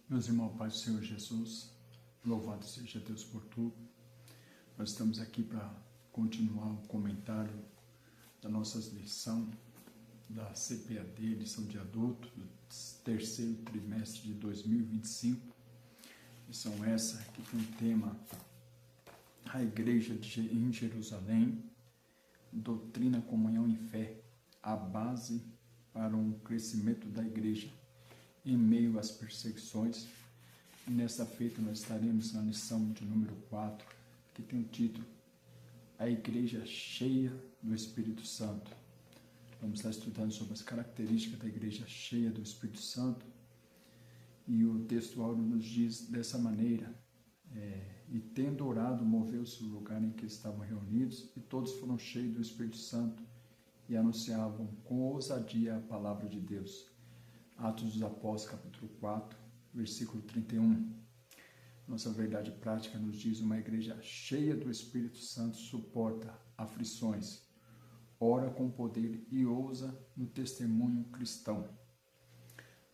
Meus irmãos, Pai do Senhor Jesus, louvado seja Deus por tudo. Nós estamos aqui para continuar o comentário da nossa lição da CPAD, lição de adulto, do terceiro trimestre de 2025. Lição essa que tem o tema A Igreja em Jerusalém, Doutrina, Comunhão e Fé, a base para um crescimento da igreja em meio às perseguições. E nesta feita nós estaremos na lição de número 4, que tem o título A Igreja Cheia do Espírito Santo. Vamos estar estudando sobre as características da igreja cheia do Espírito Santo. E o texto áureo nos diz dessa maneira: e tendo orado, moveu-se o lugar em que estavam reunidos, e todos foram cheios do Espírito Santo e anunciavam com ousadia a palavra de Deus. Atos dos Apóstolos, capítulo 4, versículo 31. Nossa verdade prática nos diz: uma igreja cheia do Espírito Santo suporta aflições, ora com poder e ousa no testemunho cristão.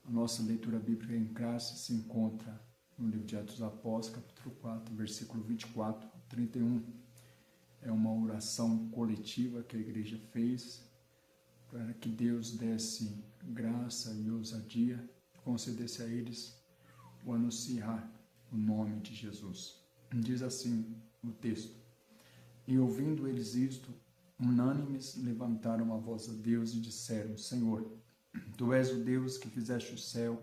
A nossa leitura bíblica em classe se encontra no livro de Atos dos Apóstolos, capítulo 4, versículo 24 a 31. É uma oração coletiva que a igreja fez para que Deus desse graça e ousadia, concedesse a eles o anunciar o nome de Jesus. Diz assim o texto: e ouvindo eles isto, unânimes levantaram a voz a Deus e disseram: Senhor, Tu és o Deus que fizeste o céu,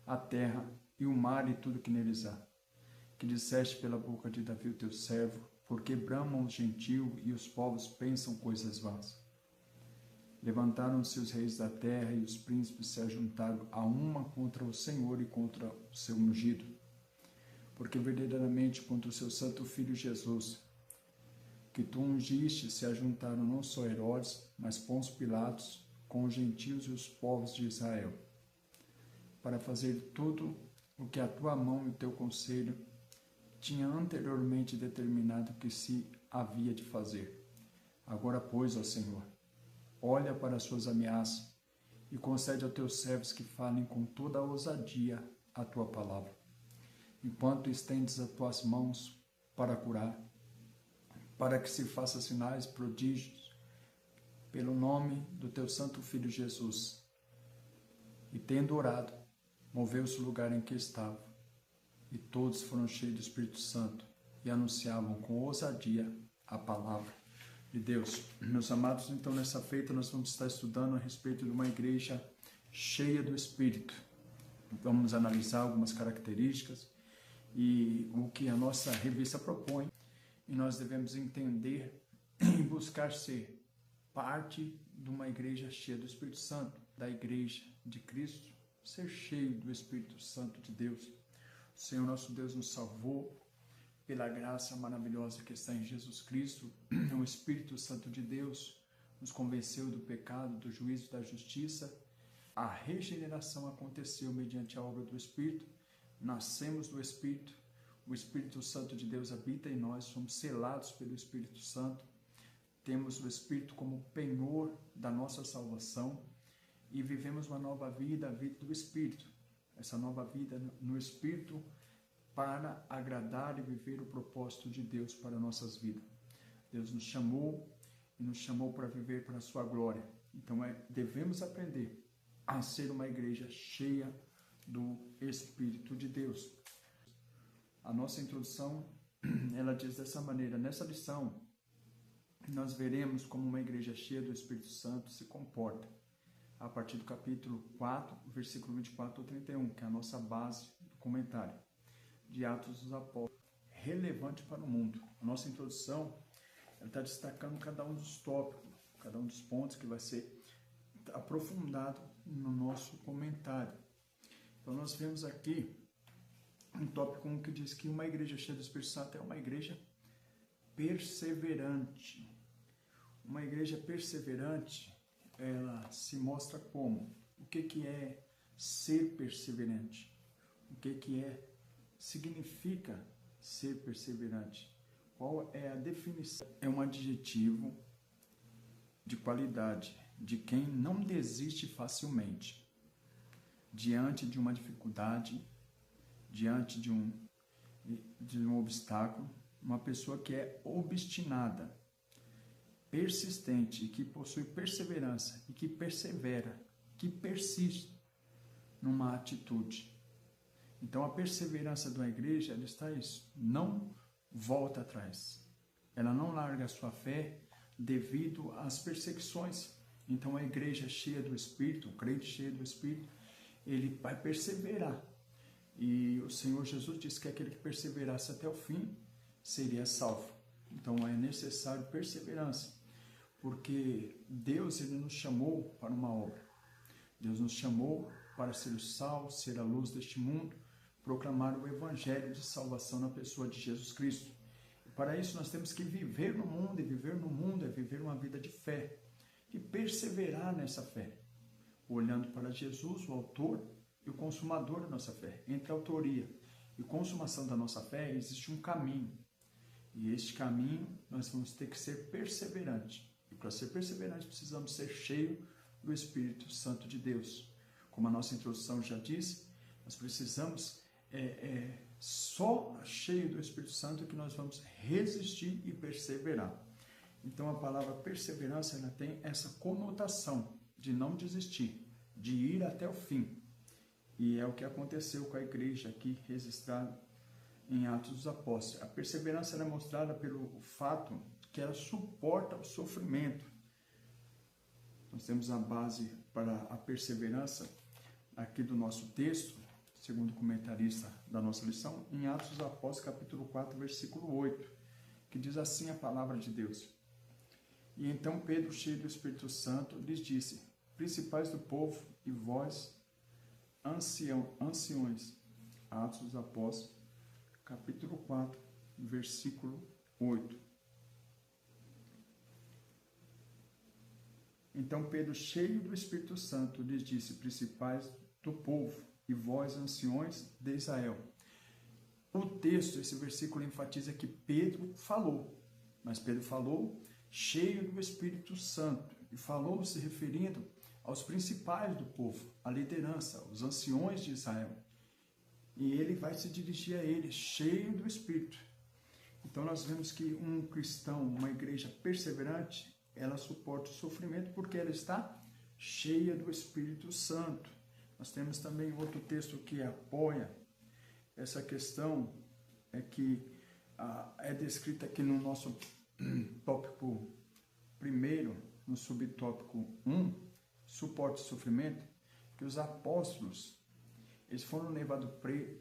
a terra e o mar e tudo que neles há, que disseste pela boca de Davi o teu servo, porque bramam os gentios e os povos pensam coisas vãs. Levantaram-se os reis da terra e os príncipes se ajuntaram a uma contra o Senhor e contra o seu ungido, porque verdadeiramente contra o seu santo Filho Jesus, que tu ungiste, se ajuntaram não só Herodes, mas Pôncio Pilatos, com os gentios e os povos de Israel, para fazer tudo o que a tua mão e o teu conselho tinha anteriormente determinado que se havia de fazer. Agora, pois, ó Senhor, olha para as suas ameaças e concede aos teus servos que falem com toda a ousadia a tua palavra, enquanto estendes as tuas mãos para curar, para que se faça sinais, prodígios, pelo nome do teu santo Filho Jesus. E tendo orado, moveu-se o lugar em que estava, e todos foram cheios do Espírito Santo e anunciavam com ousadia a palavra de Deus. Meus amados, então nessa feita nós vamos estar estudando a respeito de uma igreja cheia do Espírito. Vamos analisar algumas características e o que a nossa revista propõe, e nós devemos entender e buscar ser parte de uma igreja cheia do Espírito Santo, da igreja de Cristo, ser cheio do Espírito Santo de Deus. O Senhor nosso Deus nos salvou pela graça maravilhosa que está em Jesus Cristo. O Espírito Santo de Deus nos convenceu do pecado, do juízo e da justiça. A regeneração aconteceu mediante a obra do Espírito. Nascemos do Espírito. O Espírito Santo de Deus habita em nós. Somos selados pelo Espírito Santo. Temos o Espírito como penhor da nossa salvação e vivemos uma nova vida, a vida do Espírito. Essa nova vida no Espírito para agradar e viver o propósito de Deus para nossas vidas. Deus nos chamou e nos chamou para viver para a sua glória. Então devemos aprender a ser uma igreja cheia do Espírito de Deus. A nossa introdução, ela diz dessa maneira: nessa lição, nós veremos como uma igreja cheia do Espírito Santo se comporta, a partir do capítulo 4, versículo 24 ao 31, que é a nossa base do comentário de Atos dos Apóstolos, relevante para o mundo. A nossa introdução está destacando cada um dos tópicos, cada um dos pontos que vai ser aprofundado no nosso comentário. Então nós vemos aqui um tópico 1 que diz que uma igreja cheia do Espírito Santo é uma igreja perseverante. Uma igreja perseverante, ela se mostra como? O que é ser perseverante? O que significa ser perseverante? Qual é a definição? É um adjetivo de qualidade, de quem não desiste facilmente diante de uma dificuldade diante de um obstáculo, uma pessoa que é obstinada, persistente, que possui perseverança e que persevera, que persiste numa atitude. Então a perseverança de uma igreja, ela está isso, não volta atrás. Ela não larga a sua fé devido às perseguições. Então a igreja cheia do Espírito, o crente cheio do Espírito, ele vai perseverar. E o Senhor Jesus disse que aquele que perseverasse até o fim seria salvo. Então é necessário perseverança, porque Deus, ele nos chamou para uma obra. Deus nos chamou para ser o sal, ser a luz deste mundo, proclamar o evangelho de salvação na pessoa de Jesus Cristo. E para isso nós temos que viver no mundo, e viver no mundo é viver uma vida de fé, e perseverar nessa fé, olhando para Jesus, o autor e o consumador da nossa fé. Entre a autoria e consumação da nossa fé existe um caminho, e este caminho nós vamos ter que ser perseverante. E para ser perseverante precisamos ser cheios do Espírito Santo de Deus. Como a nossa introdução já disse, nós precisamos só cheio do Espírito Santo que nós vamos resistir e perseverar. Então a palavra perseverança, ela tem essa conotação de não desistir, de ir até o fim. E é o que aconteceu com a igreja aqui registrada em Atos dos Apóstolos. A perseverança é mostrada pelo fato que ela suporta o sofrimento. Nós temos a base para a perseverança aqui do nosso texto, segundo o comentarista da nossa lição, em Atos dos Apóstolos, capítulo 4, versículo 8, que diz assim a palavra de Deus. E então Pedro, cheio do Espírito Santo, lhes disse: principais do povo e vós, anciões. Atos dos Apóstolos, capítulo 4, versículo 8. Então Pedro, cheio do Espírito Santo, lhes disse: principais do povo e vós, anciões de Israel. O texto, esse versículo enfatiza que Pedro falou, mas Pedro falou cheio do Espírito Santo, e falou se referindo aos principais do povo, à liderança, os anciões de Israel. E ele vai se dirigir a eles, cheio do Espírito. Então nós vemos que um cristão, uma igreja perseverante, ela suporta o sofrimento porque ela está cheia do Espírito Santo. Nós temos também outro texto que apoia essa questão, que é descrita aqui no nosso tópico primeiro, no subtópico 1, suporte e sofrimento, que os apóstolos, eles foram levados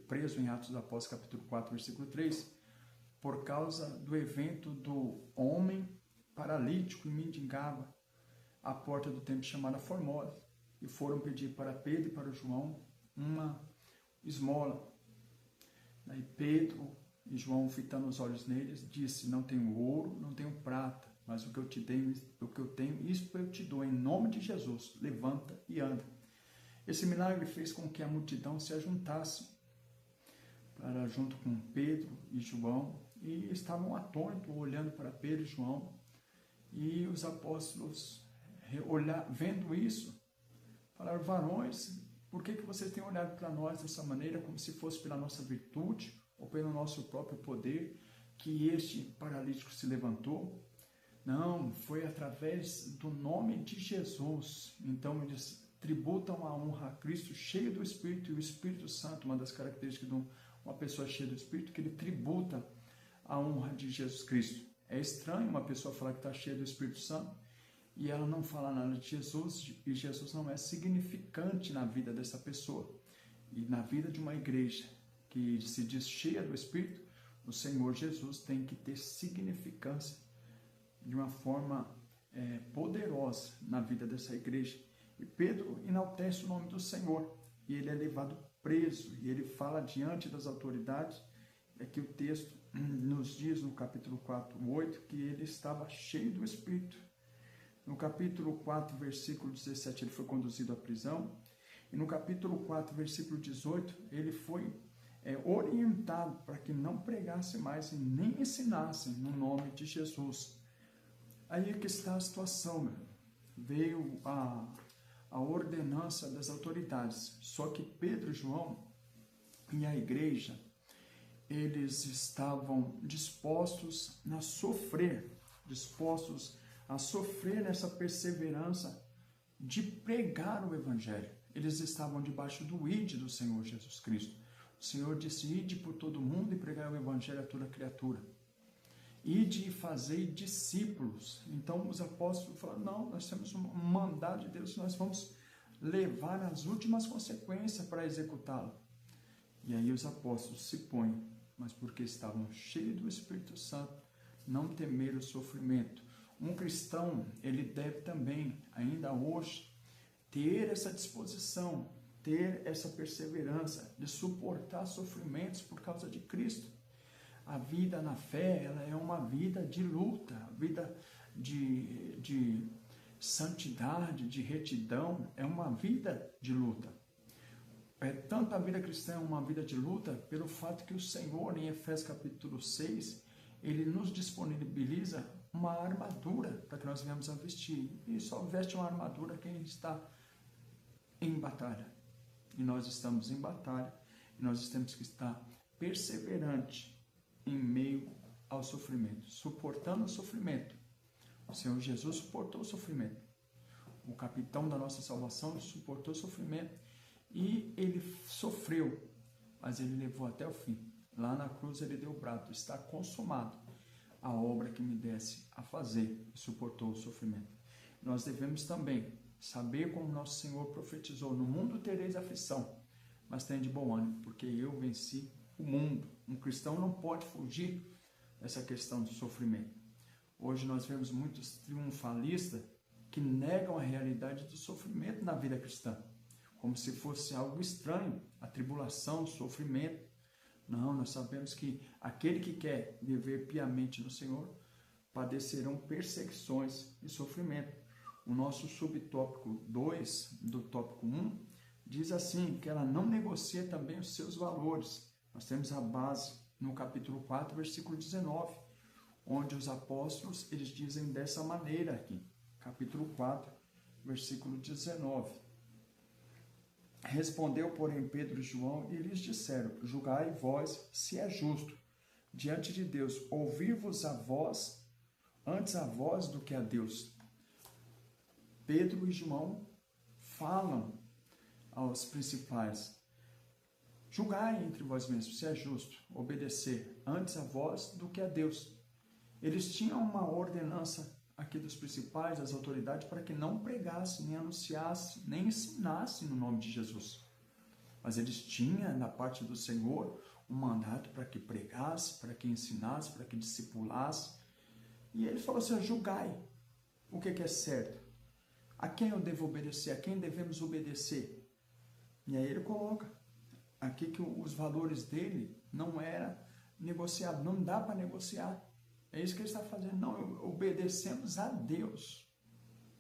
presos em Atos dos Apóstolos, capítulo 4, versículo 3, por causa do evento do homem paralítico e mendigava à porta do templo chamada Formosa, e foram pedir para Pedro e para João uma esmola. Daí Pedro e João, fitando os olhos neles, disse: não tenho ouro, não tenho prata, mas o que eu tenho, isso eu te dou, em nome de Jesus, levanta e anda. Esse milagre fez com que a multidão se ajuntasse para junto com Pedro e João, e estavam atônitos, olhando para Pedro e João, e os apóstolos, vendo isso, falaram: varões, por que vocês têm olhado para nós dessa maneira, como se fosse pela nossa virtude, ou pelo nosso próprio poder, que este paralítico se levantou? Não, foi através do nome de Jesus. Então eles tributam a honra a Cristo, cheio do Espírito, e o Espírito Santo, uma das características de uma pessoa cheia do Espírito, que ele tributa a honra de Jesus Cristo. É estranho uma pessoa falar que está cheia do Espírito Santo e ela não fala nada de Jesus, e Jesus não é significante na vida dessa pessoa. E na vida de uma igreja que se diz cheia do Espírito, o Senhor Jesus tem que ter significância de uma forma poderosa na vida dessa igreja. E Pedro enaltece o nome do Senhor, e ele é levado preso, e ele fala diante das autoridades. É que o texto nos diz no capítulo 4, 8, que ele estava cheio do Espírito. No capítulo 4, versículo 17, ele foi conduzido à prisão, e no capítulo 4, versículo 18, ele foi orientado para que não pregasse mais e nem ensinasse no nome de Jesus. Aí é que está a situação, meu. Veio a ordenança das autoridades, só que Pedro e João, e a igreja, eles estavam dispostos a sofrer nessa perseverança de pregar o Evangelho. Eles estavam debaixo do ide do Senhor Jesus Cristo. O Senhor disse: ide por todo mundo e pregai o Evangelho a toda criatura. Ide e fazei discípulos. Então os apóstolos falaram: não, nós temos um mandado de Deus, nós vamos levar as últimas consequências para executá-lo. E aí os apóstolos se põem, mas porque estavam cheios do Espírito Santo, não temeram o sofrimento. Um cristão, ele deve também, ainda hoje, ter essa disposição, ter essa perseverança de suportar sofrimentos por causa de Cristo. A vida na fé, ela é uma vida de luta, vida de santidade, de retidão, é uma vida de luta. Tanto a vida cristã é uma vida de luta, pelo fato que o Senhor, em Efésios capítulo 6, ele nos disponibiliza uma armadura para que nós venhamos a vestir. E só veste uma armadura quem está em batalha. E nós estamos em batalha, e nós temos que estar perseverante em meio ao sofrimento, suportando o sofrimento. O Senhor Jesus suportou o sofrimento. O capitão da nossa salvação suportou o sofrimento e ele sofreu, mas ele levou até o fim. Lá na cruz ele deu o brado: está consumado a obra que me desse a fazer, e suportou o sofrimento. Nós devemos também saber, como nosso Senhor profetizou: no mundo tereis aflição, mas tenha de bom ânimo, porque eu venci o mundo. Um cristão não pode fugir dessa questão do sofrimento. Hoje nós vemos muitos triunfalistas que negam a realidade do sofrimento na vida cristã, como se fosse algo estranho, a tribulação, o sofrimento. Não, nós sabemos que aquele que quer viver piamente no Senhor padecerão perseguições e sofrimento. O nosso subtópico 2 do tópico 1 diz assim, que ela não negocia também os seus valores. Nós temos a base no capítulo 4, versículo 19, onde os apóstolos, eles dizem dessa maneira aqui. Capítulo 4, versículo 19. Respondeu, porém, Pedro e João, e lhes disseram: julgai vós se é justo diante de Deus ouvir-vos a vós, antes a vós do que a Deus. Pedro e João falam aos principais: julgai entre vós mesmos se é justo obedecer antes a vós do que a Deus. Eles tinham uma ordenança aqui dos principais, das autoridades, para que não pregasse, nem anunciasse, nem ensinasse no nome de Jesus. Mas eles tinham, da parte do Senhor, um mandato para que pregasse, para que ensinasse, para que discipulasse. E ele falou assim: julgai o que é certo. A quem eu devo obedecer? A quem devemos obedecer? E aí ele coloca aqui que os valores dele não eram negociados, não dá para negociar. É isso que ele está fazendo. Não, obedecemos a Deus.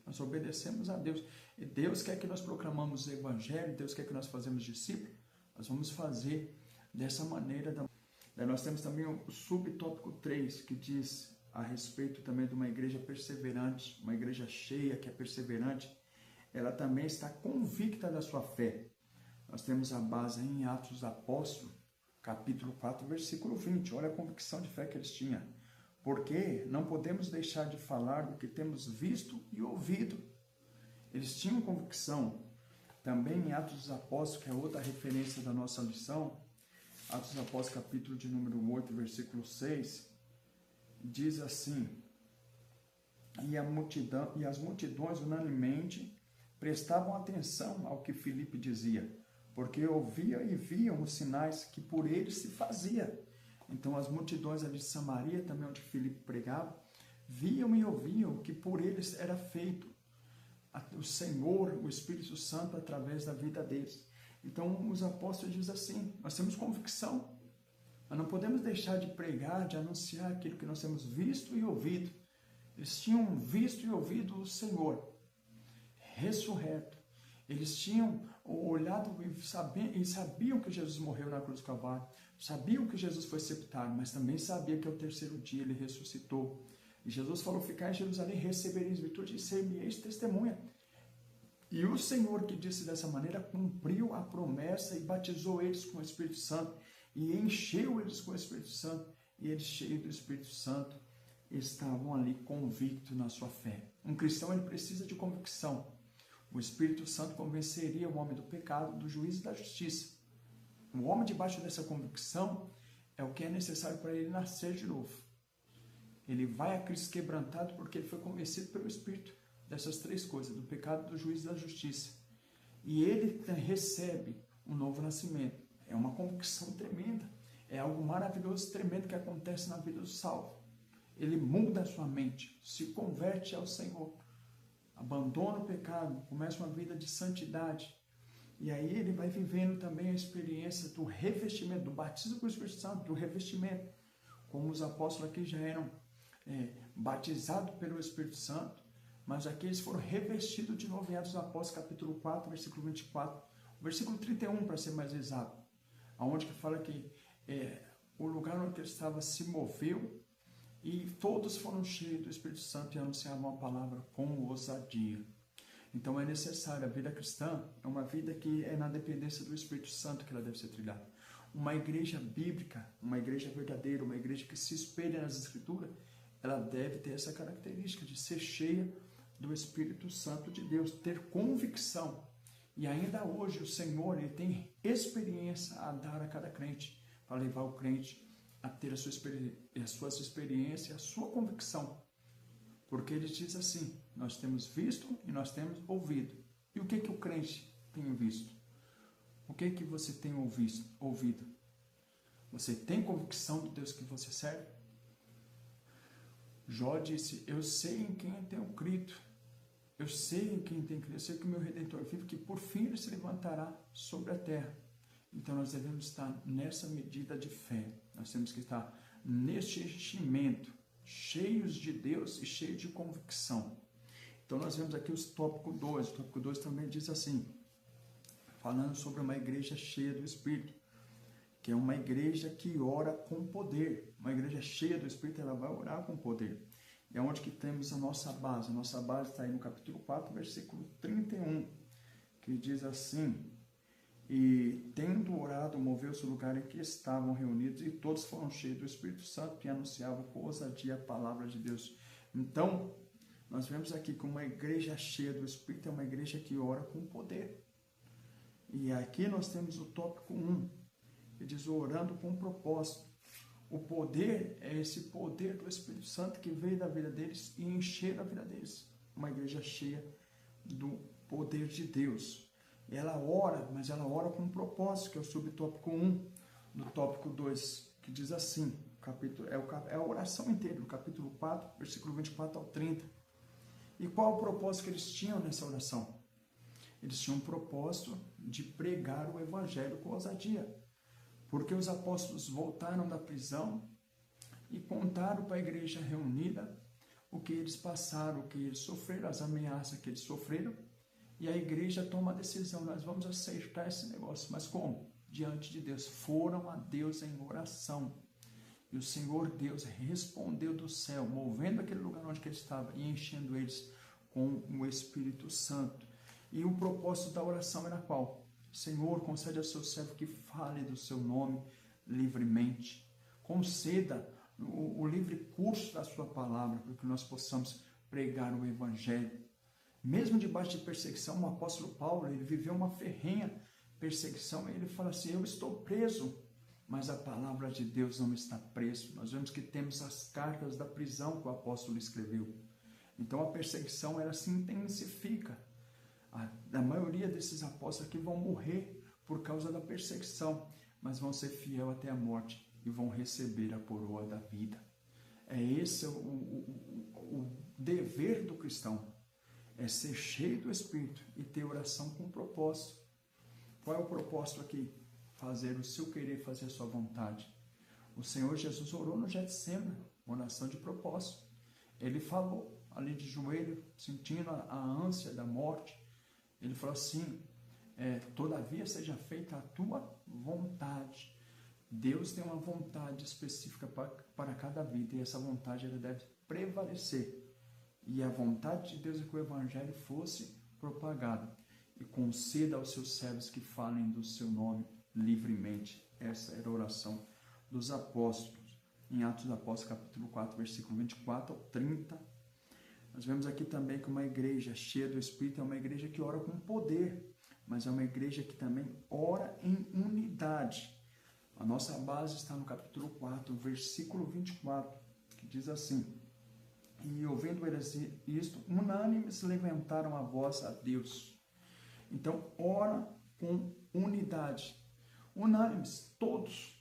Nós obedecemos a Deus. E Deus quer que nós proclamamos o Evangelho, Deus quer que nós fazemos discípulos. Nós vamos fazer dessa maneira. Nós temos também o subtópico 3, que diz a respeito também de uma igreja perseverante, uma igreja cheia que é perseverante. Ela também está convicta da sua fé. Nós temos a base em Atos dos Apóstolos, capítulo 4, versículo 20. Olha a convicção de fé que eles tinham. Porque não podemos deixar de falar do que temos visto e ouvido. Eles tinham convicção. Também em Atos dos Apóstolos, que é outra referência da nossa lição, Atos dos Apóstolos, capítulo de número 8, versículo 6, diz assim: e as multidões unanimemente prestavam atenção ao que Filipe dizia, porque ouviam e viam os sinais que por ele se fazia. Então as multidões ali de Samaria, também onde Filipe pregava, viam e ouviam o que por eles era feito. O Senhor, o Espírito Santo, através da vida deles. Então os apóstolos dizem assim: nós temos convicção, mas não podemos deixar de pregar, de anunciar aquilo que nós temos visto e ouvido. Eles tinham visto e ouvido o Senhor ressurreto. Eles tinham olhado e sabiam que Jesus morreu na cruz do Calvário, sabiam que Jesus foi sepultado, mas também sabiam que ao terceiro dia ele ressuscitou. E Jesus falou: ficar em Jerusalém, recebereis virtude e ser-me-eis testemunha. E o Senhor, que disse dessa maneira, cumpriu a promessa e batizou eles com o Espírito Santo e encheu eles com o Espírito Santo, e eles, cheios do Espírito Santo, estavam ali convictos na sua fé. Um cristão, ele precisa de convicção. O Espírito Santo convenceria o homem do pecado, do juízo e da justiça. O homem, debaixo dessa convicção, é o que é necessário para ele nascer de novo. Ele vai a Cristo quebrantado porque ele foi convencido pelo Espírito dessas três coisas, do pecado, do juízo e da justiça. E ele recebe um novo nascimento. É uma convicção tremenda. É algo maravilhoso, tremendo que acontece na vida do salvo. Ele muda a sua mente, se converte ao Senhor, abandona o pecado, começa uma vida de santidade. E aí ele vai vivendo também a experiência do revestimento, do batismo com o Espírito Santo, do revestimento. Como os apóstolos aqui já eram batizados pelo Espírito Santo, mas aqui eles foram revestidos de novo em Atos dos Apóstolos, capítulo 4, versículo 24, versículo 31, para ser mais exato, onde que fala que o lugar onde ele estava se moveu e todos foram cheios do Espírito Santo e anunciavam a palavra com ousadia. Então é necessário, a vida cristã é uma vida que é na dependência do Espírito Santo que ela deve ser trilhada. Uma igreja bíblica, uma igreja verdadeira, uma igreja que se espelha nas Escrituras, ela deve ter essa característica de ser cheia do Espírito Santo de Deus, ter convicção. E ainda hoje o Senhor, ele tem experiência a dar a cada crente, para levar o crente a ter as suas experiências, a sua convicção. Porque ele diz assim, nós temos visto e nós temos ouvido. E o que o crente tem visto? O que você tem ouvido? Você tem convicção do Deus que você serve? Jó disse, eu sei em quem tenho crido. Eu sei em quem tenho crido. Eu sei que o meu Redentor vive, que por fim ele se levantará sobre a terra. Então nós devemos estar nessa medida de fé. Nós temos que estar neste enchimento, cheios de Deus e cheios de convicção. Então nós vemos aqui os tópico 2. O tópico 2 também diz assim, falando sobre uma igreja cheia do Espírito, que é uma igreja que ora com poder. Uma igreja cheia do Espírito, ela vai orar com poder. E é onde que temos a nossa base. A nossa base está aí no capítulo 4, versículo 31, que diz assim, e tendo orado, moveu-se o lugar em que estavam reunidos, e todos foram cheios do Espírito Santo e anunciavam com ousadia a palavra de Deus. Então, nós vemos aqui que uma igreja cheia do Espírito é uma igreja que ora com poder. E aqui nós temos o tópico 1, que diz orando com propósito. O poder é esse poder do Espírito Santo que veio da vida deles e encher a vida deles. Uma igreja cheia do poder de Deus. Ela ora, mas ela ora com um propósito, que é o subtópico 1 do tópico 2, que diz assim, é a oração inteira, do capítulo 4, versículo 24 ao 30. E qual o propósito que eles tinham nessa oração? Eles tinham um propósito de pregar o evangelho com ousadia, porque os apóstolos voltaram da prisão e contaram para a igreja reunida o que eles passaram, o que eles sofreram, as ameaças que eles sofreram. E a igreja toma a decisão, nós vamos aceitar esse negócio. Mas como? Diante de Deus. Foram a Deus em oração. E o Senhor Deus respondeu do céu, movendo aquele lugar onde ele estava e enchendo eles com o Espírito Santo. E o propósito da oração era qual? Senhor, concede ao seu servo que fale do seu nome livremente. Conceda o livre curso da sua palavra, para que nós possamos pregar o evangelho. Mesmo debaixo de perseguição, o apóstolo Paulo, ele viveu uma ferrenha perseguição, e ele fala assim, eu estou preso, mas a palavra de Deus não está preso. Nós vemos que temos as cartas da prisão que o apóstolo escreveu. Então a perseguição, ela se intensifica. A maioria desses apóstolos aqui vão morrer por causa da perseguição, mas vão ser fiel até a morte e vão receber a coroa da vida. É esse o dever do cristão. É ser cheio do Espírito e ter oração com propósito. Qual é o propósito aqui? Fazer o seu querer, fazer a sua vontade. O Senhor Jesus orou no Getsemane, oração de propósito. Ele falou ali de joelho, sentindo a ânsia da morte. Ele falou assim, todavia seja feita a tua vontade. Deus tem uma vontade específica para cada vida, e essa vontade ela deve prevalecer. E a vontade de Deus é que o evangelho fosse propagado. e conceda aos seus servos que falem do seu nome livremente. Essa era a oração dos apóstolos. Em Atos dos Apóstolos, capítulo 4, versículo 24 ao 30. Nós vemos aqui também que uma igreja cheia do Espírito é uma igreja que ora com poder, mas é uma igreja que também ora em unidade. A nossa base está no capítulo 4, versículo 24, que diz assim: e ouvindo eles isto, unânimes levantaram a voz a Deus. Então, ora com unidade. Unânimes, todos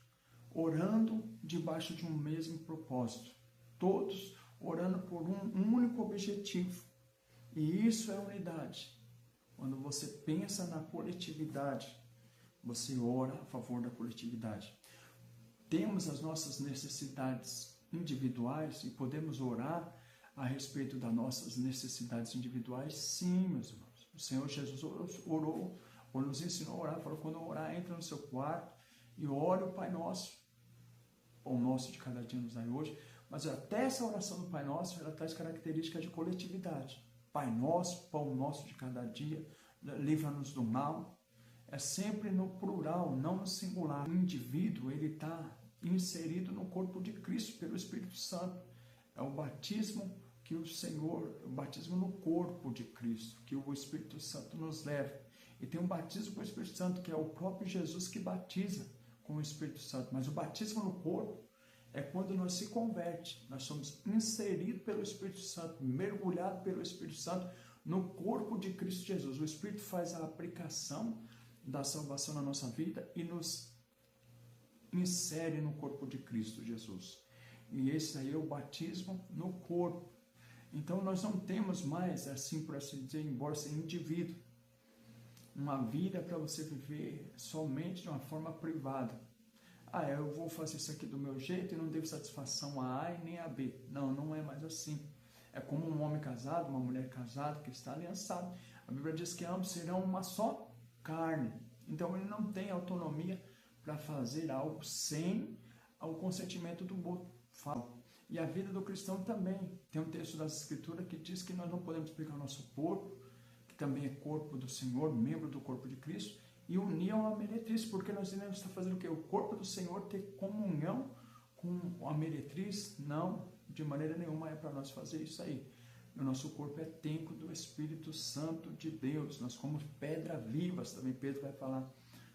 orando debaixo de um mesmo propósito. Todos orando por um único objetivo. E isso é unidade. Quando você pensa na coletividade, você ora a favor da coletividade. Temos as nossas necessidades individuais e podemos orar a respeito das nossas necessidades individuais? Sim, meus irmãos. O Senhor Jesus orou, ou nos ensinou a orar, falou: quando orar, entra no seu quarto e ore o Pai Nosso. O nosso de cada dia nos dai hoje. Mas até essa oração do Pai Nosso, ela traz características de coletividade. Pai Nosso, Pão Nosso de cada dia, livra-nos do mal. É sempre no plural, não no singular. O indivíduo, ele está inserido no corpo de Cristo pelo Espírito Santo. É o batismo que o Senhor, o batismo no corpo de Cristo, que o Espírito Santo nos leva. E tem um batismo com o Espírito Santo, que é o próprio Jesus que batiza com o Espírito Santo. Mas o batismo no corpo é quando nós se converte. Nós somos inseridos pelo Espírito Santo, mergulhados pelo Espírito Santo no corpo de Cristo Jesus. O Espírito faz a aplicação da salvação na nossa vida e nos insere no corpo de Cristo Jesus. E esse aí é o batismo no corpo. Então nós não temos mais, assim por assim dizer, embora ser indivíduo, uma vida para você viver somente de uma forma privada. Eu vou fazer isso aqui do meu jeito e não devo satisfação a A e nem a B. Não, não é mais assim. É como um homem casado, uma mulher casada que está aliançado. A Bíblia diz que ambos serão uma só carne. Então ele não tem autonomia para fazer algo sem o consentimento do outro. E a vida do cristão também. Tem um texto das Escrituras que diz que nós não podemos pegar o nosso corpo, que também é corpo do Senhor, membro do corpo de Cristo, e unir a uma meretriz, porque nós iremos estar fazendo o quê? O corpo do Senhor ter comunhão com a meretriz? Não, de maneira nenhuma é para nós fazer isso aí. O nosso corpo é templo do Espírito Santo de Deus. Nós somos pedras vivas, também Pedro vai falar.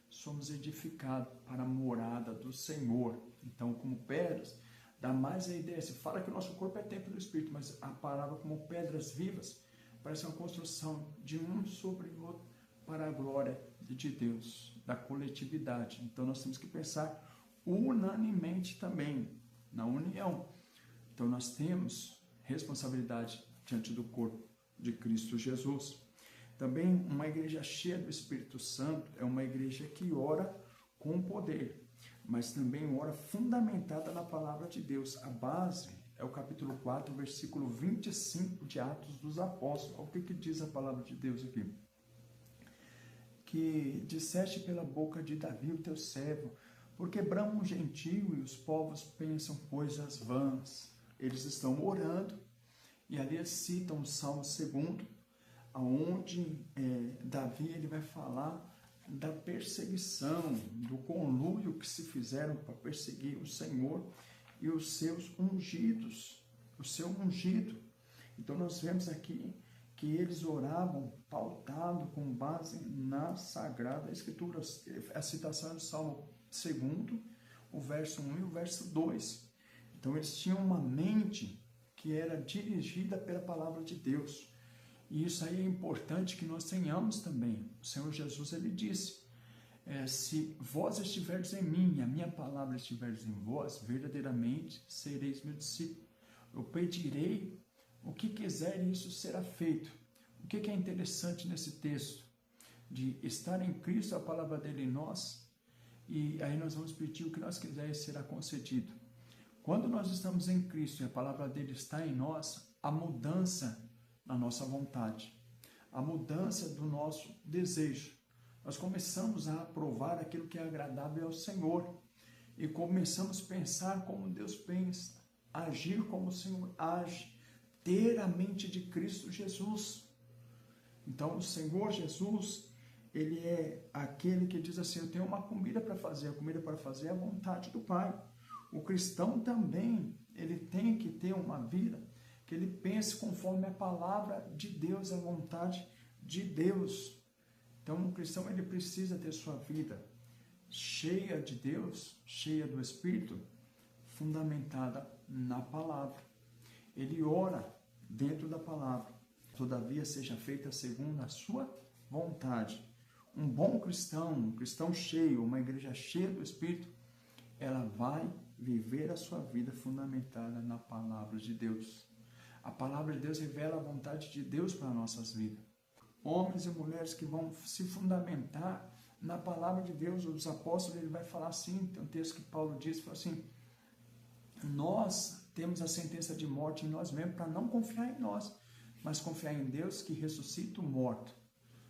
Somos edificados para a morada do Senhor. Então, como pedras, dá mais a ideia. Se fala que o nosso corpo é templo do Espírito, mas a palavra como pedras vivas parece uma construção de um sobre o outro para a glória de Deus, da coletividade. Então, nós temos que pensar unanimemente também, na união. Então, nós temos responsabilidade diante do corpo de Cristo Jesus. Também uma igreja cheia do Espírito Santo é uma igreja que ora com poder, mas também ora fundamentada na palavra de Deus. A base é o capítulo 4, versículo 25 de Atos dos Apóstolos. Olha o que diz a palavra de Deus aqui. Que disseste pela boca de Davi, o teu servo, porque brama um gentio e os povos pensam coisas vãs. Eles estão orando, e ali eles citam o Salmo 2, onde Davi ele vai falar da perseguição, do conluio que se fizeram para perseguir o Senhor e os seus ungidos, o seu ungido. Então nós vemos aqui que eles oravam pautado com base na Sagrada Escritura. A citação é do Salmo 2, o verso 1 e o verso 2. Então eles tinham uma mente que era dirigida pela palavra de Deus. E isso aí é importante que nós tenhamos também. O Senhor Jesus, ele disse, se vós estiverdes em mim, a minha palavra estiverdes em vós, verdadeiramente sereis meu discípulo. Eu pedirei o que quiser e isso será feito. O que é interessante nesse texto? De estar em Cristo, a palavra dele em nós, e aí nós vamos pedir o que nós quisermos será concedido. Quando nós estamos em Cristo e a palavra dele está em nós, a mudança na nossa vontade, a mudança do nosso desejo. Nós começamos a aprovar aquilo que é agradável ao Senhor e começamos a pensar como Deus pensa, agir como o Senhor age, ter a mente de Cristo Jesus. Então, o Senhor Jesus, ele é aquele que diz assim, eu tenho uma comida para fazer, a comida para fazer é a vontade do Pai. O cristão também, ele tem que ter uma vida que ele pense conforme a palavra de Deus, a vontade de Deus. Então, o cristão, ele precisa ter sua vida cheia de Deus, cheia do Espírito, fundamentada na palavra. Ele ora dentro da palavra. Todavia, seja feita segundo a sua vontade. Um bom cristão, um cristão cheio, uma igreja cheia do Espírito, ela vai viver a sua vida fundamentada na palavra de Deus. A palavra de Deus revela a vontade de Deus para nossas vidas. Homens e mulheres que vão se fundamentar na palavra de Deus. Os apóstolos, ele vai falar assim, tem um texto que Paulo diz, fala assim, nós temos a sentença de morte em nós mesmos para não confiar em nós, mas confiar em Deus que ressuscita o morto.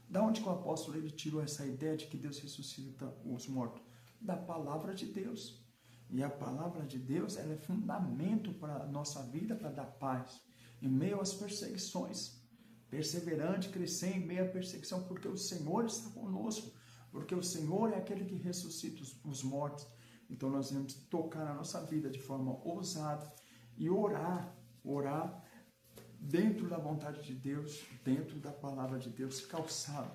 Da onde que o apóstolo ele tirou essa ideia de que Deus ressuscita os mortos? Da palavra de Deus. E a palavra de Deus, ela é fundamento para a nossa vida, para dar paz em meio às perseguições. Perseverante, crescer em meio à perseguição, porque o Senhor está conosco, porque o Senhor é aquele que ressuscita os mortos. Então nós temos que tocar na nossa vida de forma ousada e orar dentro da vontade de Deus, dentro da palavra de Deus, calçado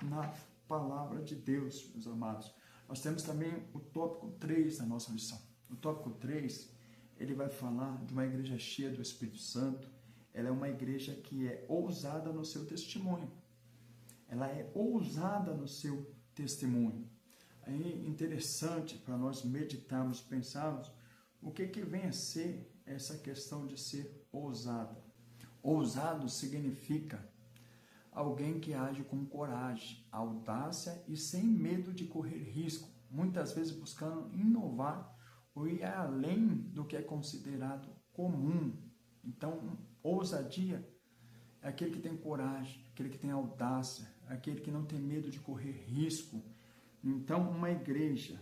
na palavra de Deus, meus amados. Nós temos também o tópico 3 da nossa lição. O tópico 3, ele vai falar de uma igreja cheia do Espírito Santo. Ela é uma igreja que é ousada no seu testemunho. Ela é ousada no seu testemunho. É interessante para nós meditarmos, pensarmos o que vem a ser essa questão de ser ousada. Ousado significa alguém que age com coragem, audácia e sem medo de correr risco, muitas vezes buscando inovar ou ir além do que é considerado comum. Então, ousadia é aquele que tem coragem, aquele que tem audácia, aquele que não tem medo de correr risco. Então, uma igreja,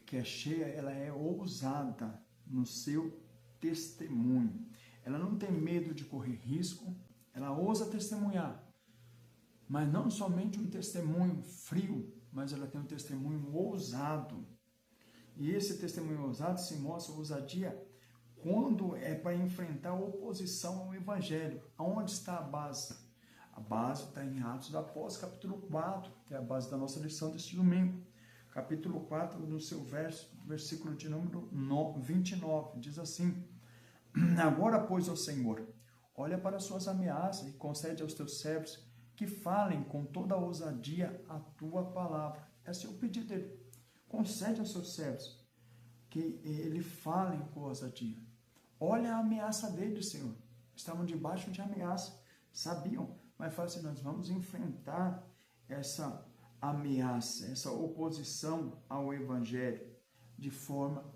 que é cheia, ela é ousada no seu testemunho. Ela não tem medo de correr risco, ela ousa testemunhar. Mas não somente um testemunho frio, mas ela tem um testemunho ousado. E esse testemunho ousado se mostra ousadia quando é para enfrentar a oposição ao Evangelho. Aonde está a base? A base está em Atos dos Apóstolos, capítulo 4, que é a base da nossa lição deste domingo. Capítulo 4, no seu versículo de número 29, diz assim: agora, pois, ó Senhor, olha para as suas ameaças e concede aos teus servos que falem com toda a ousadia a tua palavra. Esse é o pedido dele. Concede aos seus servos que eles falem com ousadia. Olha a ameaça deles, Senhor. Estavam debaixo de ameaça, sabiam, mas fala assim, nós vamos enfrentar essa ameaça, essa oposição ao Evangelho, de forma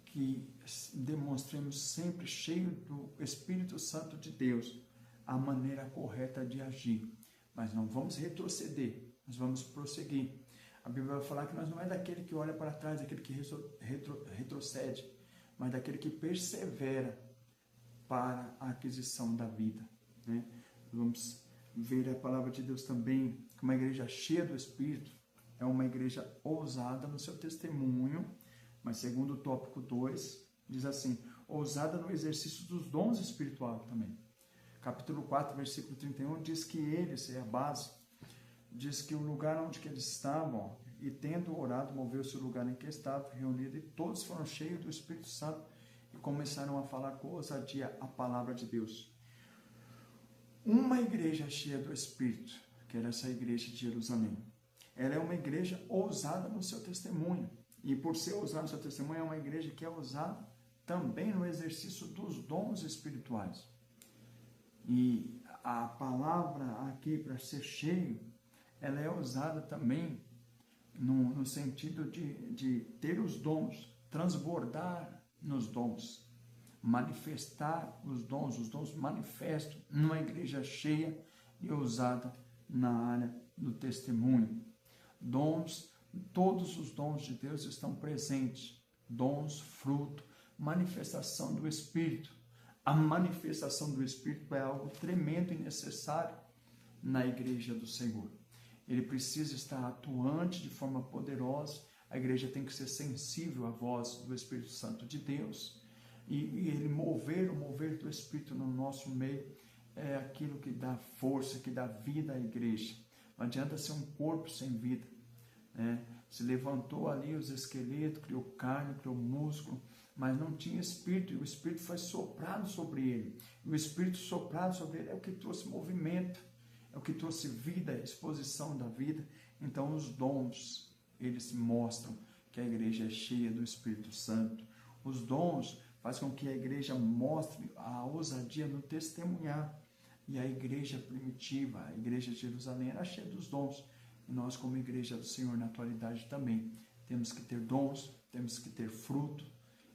que demonstremos sempre cheio do Espírito Santo de Deus a maneira correta de agir. Mas não vamos retroceder, nós vamos prosseguir. A Bíblia vai falar que nós não é daquele que olha para trás, daquele que retrocede, mas daquele que persevera para a aquisição da vida, né? Vamos ver a palavra de Deus também, que uma igreja cheia do Espírito é uma igreja ousada no seu testemunho, mas segundo o tópico 2, diz assim, ousada no exercício dos dons espirituais também. Capítulo 4, versículo 31, diz que eles, é a base, diz que o lugar onde que eles estavam, e tendo orado, moveu-se o lugar em que estavam reunidos, e todos foram cheios do Espírito Santo, e começaram a falar com ousadia a palavra de Deus. Uma igreja cheia do Espírito, que era essa igreja de Jerusalém, ela é uma igreja ousada no seu testemunho, e por ser ousada no seu testemunho, é uma igreja que é ousada também no exercício dos dons espirituais. E a palavra aqui, para ser cheio, ela é usada também no sentido de ter os dons, transbordar nos dons, manifestar os dons manifestos numa igreja cheia e usada na área do testemunho. Dons, todos os dons de Deus estão presentes, dons, fruto, manifestação do Espírito. A manifestação do Espírito é algo tremendo e necessário na igreja do Senhor. Ele precisa estar atuante de forma poderosa. A igreja tem que ser sensível à voz do Espírito Santo de Deus. E ele o mover do Espírito no nosso meio é aquilo que dá força, que dá vida à igreja. Não adianta ser um corpo sem vida, né? Se levantou ali os esqueletos, criou carne, criou músculo, mas não tinha Espírito, e o Espírito foi soprado sobre ele. E o Espírito soprado sobre ele é o que trouxe movimento, é o que trouxe vida, exposição da vida. Então os dons, eles mostram que a igreja é cheia do Espírito Santo. Os dons fazem com que a igreja mostre a ousadia no testemunhar. E a igreja primitiva, a igreja de Jerusalém, era cheia dos dons. E nós, como igreja do Senhor, na atualidade também, temos que ter dons, temos que ter fruto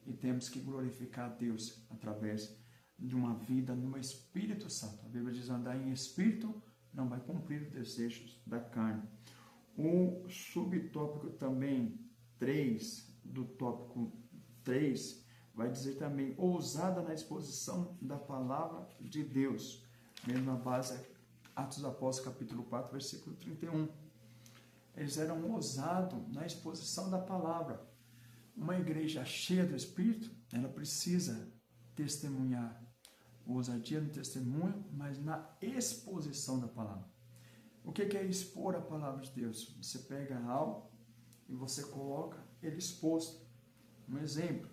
e temos que glorificar a Deus através de uma vida no Espírito Santo. A Bíblia diz: andar em Espírito não vai cumprir os desejos da carne. O subtópico também 3, do tópico 3, vai dizer também: ousada na exposição da palavra de Deus. Mesma base, Atos dos Apóstolos, capítulo 4, versículo 31. Eles eram ousados na exposição da palavra. Uma igreja cheia do Espírito, ela precisa testemunhar. Ousadia no testemunho, mas na exposição da palavra. O que é expor a palavra de Deus? Você pega algo e você coloca ele exposto. Um exemplo,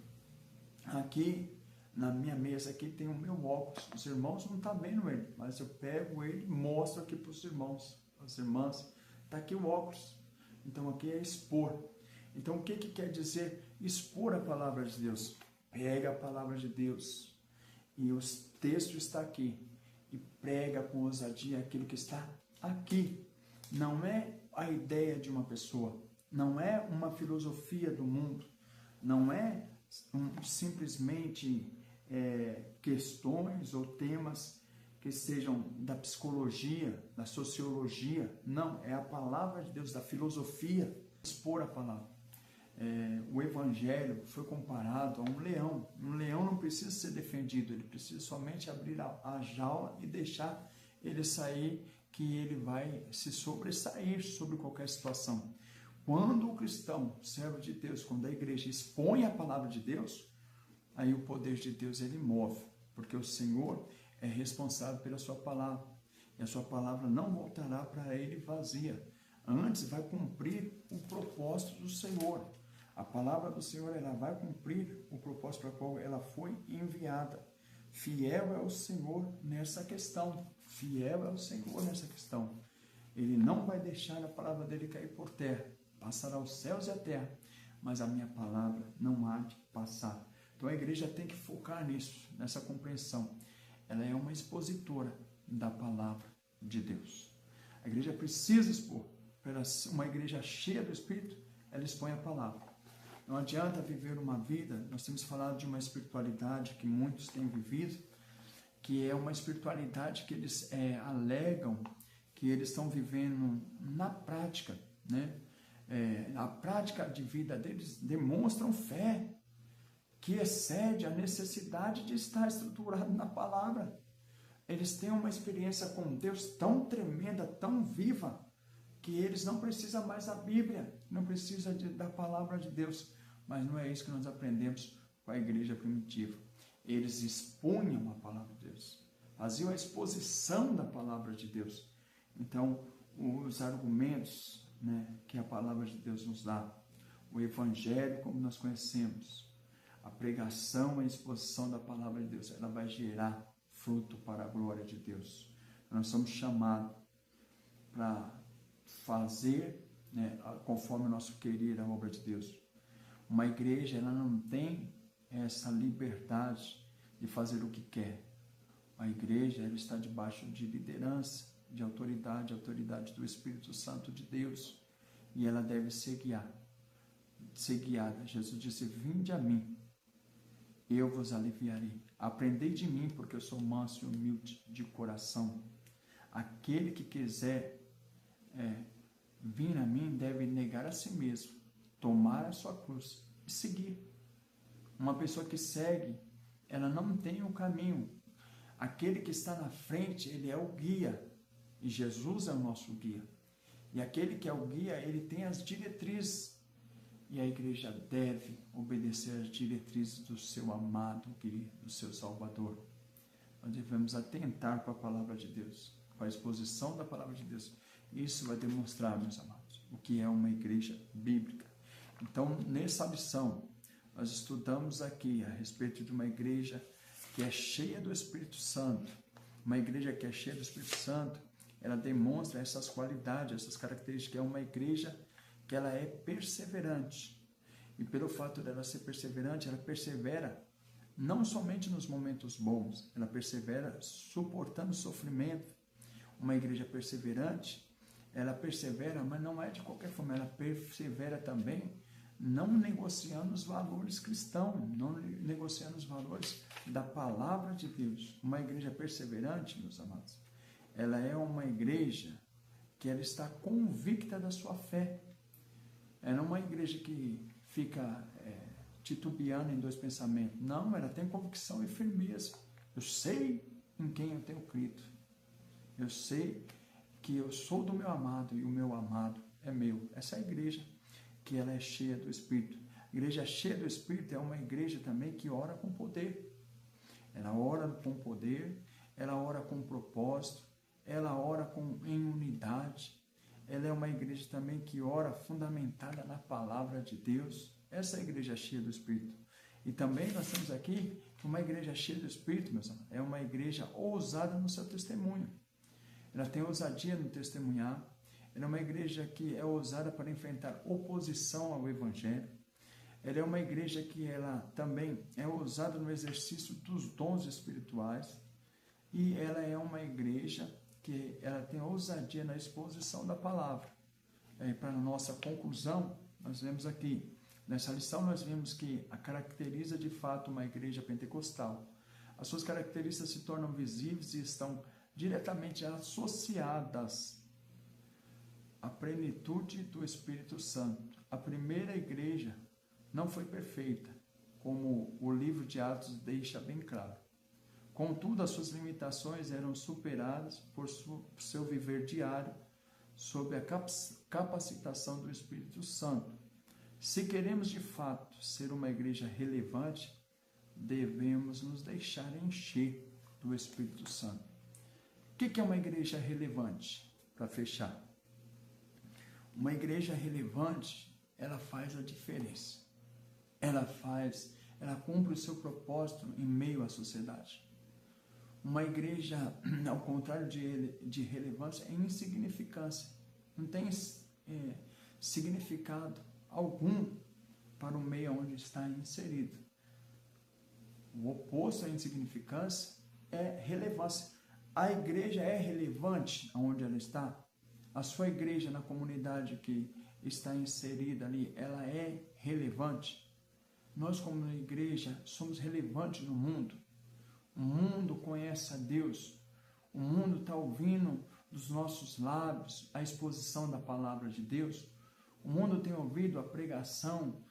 aqui na minha mesa aqui tem o meu óculos. Os irmãos não estão vendo ele, mas eu pego ele e mostro aqui para os irmãos, as irmãs. Está aqui o óculos. Então aqui é expor. Então o que quer dizer expor a palavra de Deus? Pega a palavra de Deus e o texto está aqui e prega com ousadia aquilo que está aqui. Não é a ideia de uma pessoa, não é uma filosofia do mundo, não é simplesmente questões ou temas que sejam da psicologia, da sociologia. Não, é a palavra de Deus, da filosofia, expor a palavra. O evangelho foi comparado a um leão. Um leão não precisa ser defendido, ele precisa somente abrir a jaula e deixar ele sair, que ele vai se sobressair sobre qualquer situação. Quando o cristão, servo de Deus, quando a igreja expõe a palavra de Deus, aí o poder de Deus ele move, porque o Senhor é responsável pela sua palavra, e a sua palavra não voltará para ele vazia, antes vai cumprir o propósito do Senhor. A palavra do Senhor, ela vai cumprir o propósito para o qual ela foi enviada. Fiel é o Senhor nessa questão, fiel é o Senhor nessa questão. Ele não vai deixar a palavra dele cair por terra. Passará os céus e a terra, mas a minha palavra não há de passar. Então a igreja tem que focar nisso, nessa compreensão. Ela é uma expositora da palavra de Deus. A igreja precisa expor. Uma igreja cheia do Espírito, ela expõe a palavra. Não adianta viver uma vida, nós temos falado de uma espiritualidade que muitos têm vivido, que é uma espiritualidade que eles alegam que eles estão vivendo na prática, né? A prática de vida deles demonstram fé que excede a necessidade de estar estruturado na palavra. Eles têm uma experiência com Deus tão tremenda, tão viva, que eles não precisam mais da Bíblia, não precisam da palavra de Deus. Mas não é isso que nós aprendemos com a igreja primitiva. Eles expunham a palavra de Deus, faziam a exposição da palavra de Deus. Então, os argumentos, né, que a palavra de Deus nos dá, o evangelho como nós conhecemos, a pregação e a exposição da palavra de Deus, ela vai gerar fruto para a glória de Deus. Nós somos chamados para fazer, né, conforme o nosso querer, a obra de Deus. Uma igreja, ela não tem essa liberdade de fazer o que quer. A igreja, ela está debaixo de liderança, de autoridade do Espírito Santo de Deus, e ela deve ser guiada. Jesus disse: vinde a mim, eu vos aliviarei. Aprendei de mim, porque eu sou manso e humilde de coração. Aquele que quiser vir a mim deve negar a si mesmo, tomar a sua cruz e seguir. Uma pessoa que segue, ela não tem o caminho. Aquele que está na frente, ele é o guia. E Jesus é o nosso guia. E aquele que é o guia, ele tem as diretrizes. E a igreja deve obedecer às diretrizes do seu amado guia, do seu Salvador. Nós devemos atentar para a palavra de Deus, para a exposição da palavra de Deus. Isso vai demonstrar, meus amados, o que é uma igreja bíblica. Então, nessa lição, nós estudamos aqui a respeito de uma igreja que é cheia do Espírito Santo. Uma igreja que é cheia do Espírito Santo, ela demonstra essas qualidades, essas características. É uma igreja que ela é perseverante. E pelo fato dela ser perseverante, ela persevera não somente nos momentos bons, ela persevera suportando o sofrimento. Uma igreja perseverante, ela persevera, mas não é de qualquer forma, ela persevera também não negociando os valores cristãos, não negociando os valores da palavra de Deus. Uma igreja perseverante, meus amados, ela é uma igreja que ela está convicta da sua fé. Ela não é uma igreja que fica titubeando em dois pensamentos. Não, ela tem convicção e firmeza. Eu sei em quem eu tenho crido. Eu sei que eu sou do meu amado e o meu amado é meu. Essa é a igreja que ela é cheia do Espírito. A igreja cheia do Espírito é uma igreja também que ora com poder. Ela ora com poder, ela ora com propósito, ela ora em unidade. Ela é uma igreja também que ora fundamentada na palavra de Deus. Essa é a igreja cheia do Espírito. E também nós temos aqui uma igreja cheia do Espírito, meus amados. É uma igreja ousada no seu testemunho. Ela tem ousadia no testemunhar. Ela é uma igreja que é ousada para enfrentar oposição ao Evangelho. Ela é uma igreja que ela também é ousada no exercício dos dons espirituais. E ela é uma igreja que ela tem ousadia na exposição da palavra. Para a nossa conclusão, nós vemos aqui, nessa lição nós vemos que a caracteriza de fato uma igreja pentecostal. As suas características se tornam visíveis e estão diretamente associadas à plenitude do Espírito Santo. A primeira igreja não foi perfeita, como o livro de Atos deixa bem claro. Contudo, as suas limitações eram superadas por seu viver diário sob a capacitação do Espírito Santo. Se queremos de fato ser uma igreja relevante, devemos nos deixar encher do Espírito Santo. O que é uma igreja relevante? Para fechar, uma igreja relevante, ela faz a diferença. Ela cumpre o seu propósito em meio à sociedade. Uma igreja, ao contrário de relevância, é insignificância. Não tem significado algum para o meio onde está inserido. O oposto à insignificância é relevância. A igreja é relevante onde ela está. A sua igreja na comunidade que está inserida ali, ela é relevante. Nós, como igreja, somos relevantes no mundo. O mundo conhece a Deus. O mundo está ouvindo dos nossos lábios a exposição da palavra de Deus. O mundo tem ouvido a pregação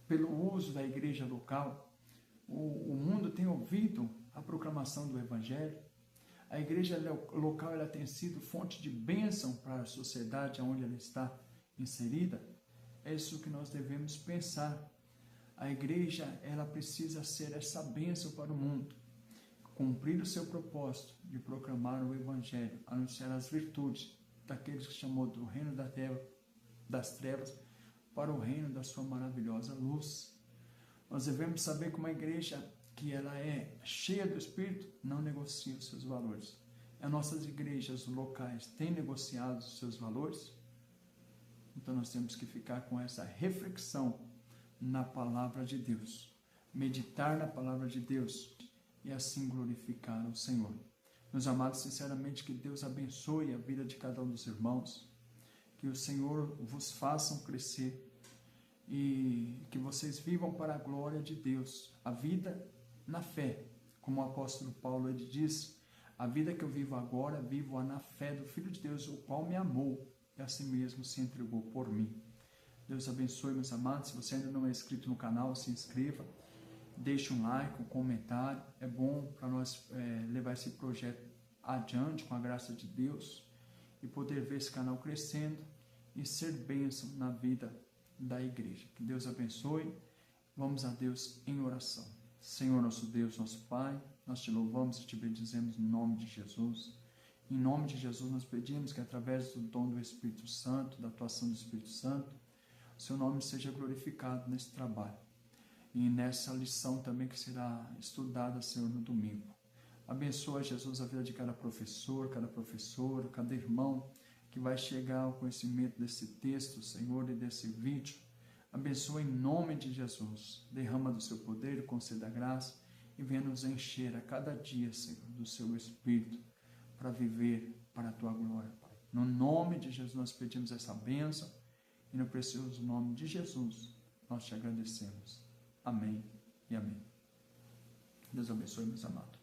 pelo uso da igreja local. O mundo tem ouvido a proclamação do Evangelho. A igreja local ela tem sido fonte de bênção para a sociedade onde ela está inserida. É isso que nós devemos pensar. A igreja, ela precisa ser essa bênção para o mundo, cumprir o seu propósito de proclamar o Evangelho, anunciar as virtudes daqueles que chamou do reino das trevas para o reino da sua maravilhosa luz. Nós devemos saber que uma igreja que ela é cheia do Espírito não negocia os seus valores. As nossas igrejas locais têm negociado os seus valores? Então nós temos que ficar com essa reflexão na palavra de Deus, meditar na palavra de Deus e assim glorificar o Senhor. Meus amados, sinceramente, que Deus abençoe a vida de cada um dos irmãos, que o Senhor vos faça crescer e que vocês vivam para a glória de Deus, a vida na fé, como o apóstolo Paulo ele diz, a vida que eu vivo agora, vivo-a na fé do Filho de Deus, o qual me amou e assim mesmo se entregou por mim. Deus abençoe, meus amados. Se você ainda não é inscrito no canal, se inscreva deixe um like, um comentário. É bom para nós levar esse projeto adiante com a graça de Deus e poder ver esse canal crescendo e ser bênção na vida da igreja. Que Deus abençoe. Vamos a Deus em oração. Senhor, nosso Deus, nosso Pai, nós te louvamos e te bendizemos no nome de Jesus. Em nome de Jesus nós pedimos que através do dom do Espírito Santo, da atuação do Espírito Santo, o seu nome seja glorificado nesse trabalho. E nessa lição também que será estudada, Senhor, no domingo. Abençoa, Jesus, a vida de cada professor, cada professora, cada irmão que vai chegar ao conhecimento desse texto, Senhor, e desse vídeo. Abençoa em nome de Jesus. Derrama do seu poder, conceda graça e venha nos encher a cada dia, Senhor, do seu Espírito para viver para a tua glória, Pai. No nome de Jesus nós pedimos essa bênção e no precioso nome de Jesus nós te agradecemos. Amém e amém. Deus abençoe, meus amados.